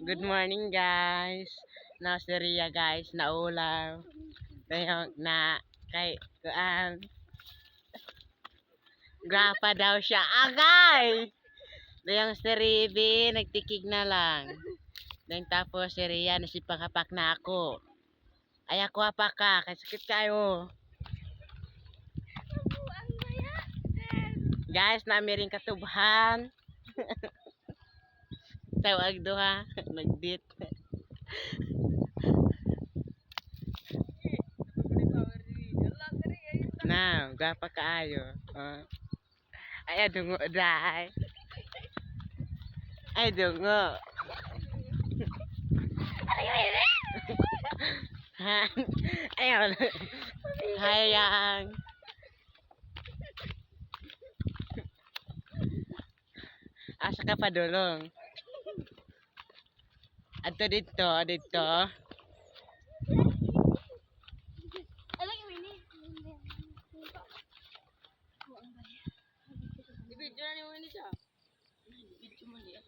Good morning guys. Now si Ria guys, naulaw. Kaya na kay kuan. Grapa daw siya. Agay! Dayang si Ribi, nagtikig na lang. Then tapos si Ria, nasipahapak na ako. Ay ako apa ka, kay sakit kayo. Guys, nami rin katubhan. Tawag duha, nagdit. Now, gapa kaayo. Ay adungo dai. Ay dungo. Ayun. Hayang. Asa ka padulong. Adto dito. Ibidyo na ni mo ni siya. Ibidyo mo niya.